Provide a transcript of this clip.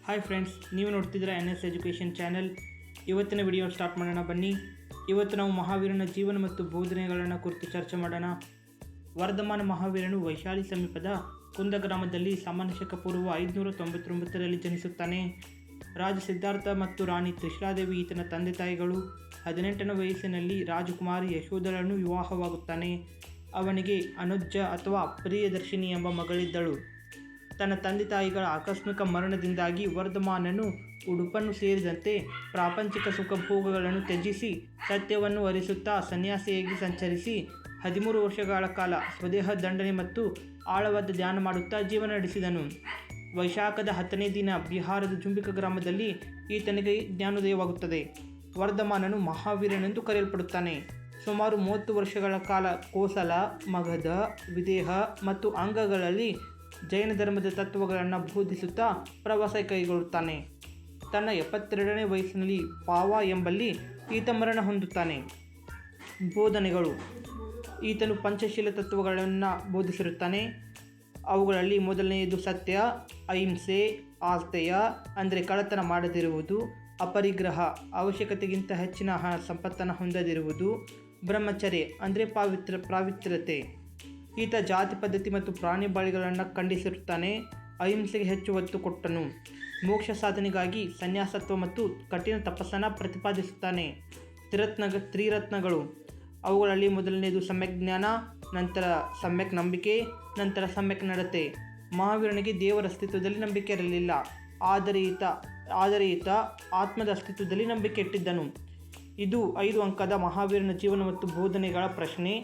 Hi friends, ನೀವು ನೋಡ್ತಿದ್ದೀರಾ NS education channel. ಇವತ್ತಿನ ವಿಡಿಯೋ ಸ್ಟಾರ್ಟ್ ಮಾಡೋಣ ಬನ್ನಿ. ಇವತ್ತು ನಾವು ಮಹಾವೀರನ ಜೀವನ ಮತ್ತು ಬೋಧನೆಗಳನ್ನು ಕುರಿತು ಚರ್ಚೆ ಮಾಡೋಣ. ವರ್ಧಮಾನ ಮಹಾವೀರನು ವೈಶಾಲಿ ಸಮೀಪದ ಕುಂದ ಗ್ರಾಮದಲ್ಲಿ ಸಾಮಾನ್ಯ ಶಕ ಪೂರ್ವ 599ರಲ್ಲಿ ಜನಿಸುತ್ತಾನೆ. ರಾಜ ಸಿದ್ಧಾರ್ಥ ಮತ್ತು ರಾಣಿ ತ್ರಿಶಾಲಾದೇವಿ ಈತನ ತಂದೆ ತಾಯಿಗಳು. 18ನೇ ವಯಸ್ಸಿನಲ್ಲಿ ರಾಜಕುಮಾರಿ ಯಶೋಧರನು ವಿವಾಹವಾಗುತ್ತಾನೆ. ಅವನಿಗೆ ಅನುಜ್ಜ ಅಥವಾ ಪ್ರಿಯದರ್ಶಿನಿ ಎಂಬ ಮಗಳಿದ್ದಳು. ತನ್ನ ತಂದೆ ತಾಯಿಗಳ ಆಕಸ್ಮಿಕ ಮರಣದಿಂದಾಗಿ ವರ್ಧಮಾನನು ಉಡುಪನ್ನು ಸೇರಿದಂತೆ ಪ್ರಾಪಂಚಿಕ ಸುಖಭೋಗಗಳನ್ನು ತ್ಯಜಿಸಿ ಸತ್ಯವನ್ನು ಅರಿಸುತ್ತಾ ಸನ್ಯಾಸಿಯಾಗಿ ಸಂಚರಿಸಿ 13 ವರ್ಷಗಳ ಕಾಲ ಸ್ವದೇಹ ದಂಡನೆ ಮತ್ತು ಆಳವಾದ ಧ್ಯಾನ ಮಾಡುತ್ತಾ ಜೀವನ ನಡೆಸಿದನು. ವೈಶಾಖದ 10ನೇ ದಿನ ಬಿಹಾರದ ಜುಂಬಿಕ ಗ್ರಾಮದಲ್ಲಿ ಈತನಿಗೆ ಜ್ಞಾನೋದಯವಾಗುತ್ತದೆ. ವರ್ಧಮಾನನು ಮಹಾವೀರನೆಂದು ಕರೆಯಲ್ಪಡುತ್ತಾನೆ. ಸುಮಾರು 30 ವರ್ಷಗಳ ಕಾಲ ಕೋಸಲ, ಮಗಧ, ವಿದೇಹ ಮತ್ತು ಅಂಗಗಳಲ್ಲಿ ಜೈನ ಧರ್ಮದ ತತ್ವಗಳನ್ನು ಬೋಧಿಸುತ್ತಾ ಪ್ರವಾಸ ಕೈಗೊಳ್ಳುತ್ತಾನೆ. ತನ್ನ 72ನೇ ವಯಸ್ಸಿನಲ್ಲಿ ಪಾವಾ ಎಂಬಲ್ಲಿ ಈತ ಮರಣ ಹೊಂದುತ್ತಾನೆ. ಬೋಧನೆಗಳು: ಈತನು ಪಂಚಶೀಲ ತತ್ವಗಳನ್ನು ಬೋಧಿಸಿರುತ್ತಾನೆ. ಅವುಗಳಲ್ಲಿ ಮೊದಲನೆಯದು ಸತ್ಯ, ಅಹಿಂಸೆ, ಆಸ್ತೆಯ ಅಂದರೆ ಕಳ್ಳತನ ಮಾಡದಿರುವುದು, ಅಪರಿಗ್ರಹ ಅವಶ್ಯಕತೆಗಿಂತ ಹೆಚ್ಚಿನ ಸಂಪತ್ತನ್ನು ಹೊಂದದಿರುವುದು, ಬ್ರಹ್ಮಚರ್ಯ ಅಂದರೆ ಪಾವಿತ್ರ್ಯತೆ. ಈತ ಜಾತಿ ಪದ್ಧತಿ ಮತ್ತು ಪ್ರಾಣಿ ಬಳಿಗಳನ್ನು ಖಂಡಿಸಿರುತ್ತಾನೆ. ಅಹಿಂಸೆಗೆ ಹೆಚ್ಚು ಒತ್ತು ಕೊಟ್ಟನು. ಮೋಕ್ಷ ಸಾಧನೆಗಾಗಿ ಸನ್ಯಾಸತ್ವ ಮತ್ತು ಕಠಿಣ ತಪಸ್ಸನ್ನು ಪ್ರತಿಪಾದಿಸುತ್ತಾನೆ. ತ್ರಿರತ್ನಗಳು: ಅವುಗಳಲ್ಲಿ ಮೊದಲನೆಯದು ಸಮ್ಯಕ್ ಜ್ಞಾನ, ನಂತರ ಸಮ್ಯಕ್ ನಂಬಿಕೆ, ನಂತರ ಸಮ್ಯಕ್ ನಡತೆ. ಮಹಾವೀರನಿಗೆ ದೇವರ ಅಸ್ತಿತ್ವದಲ್ಲಿ ನಂಬಿಕೆ ಇರಲಿಲ್ಲ, ಆದರೆ ಈತ ಆತ್ಮದ ಅಸ್ತಿತ್ವದಲ್ಲಿ ನಂಬಿಕೆ ಇಟ್ಟಿದ್ದನು. ಇದು 5 ಅಂಕದ ಮಹಾವೀರನ ಜೀವನ ಮತ್ತು ಬೋಧನೆಗಳ ಪ್ರಶ್ನೆ.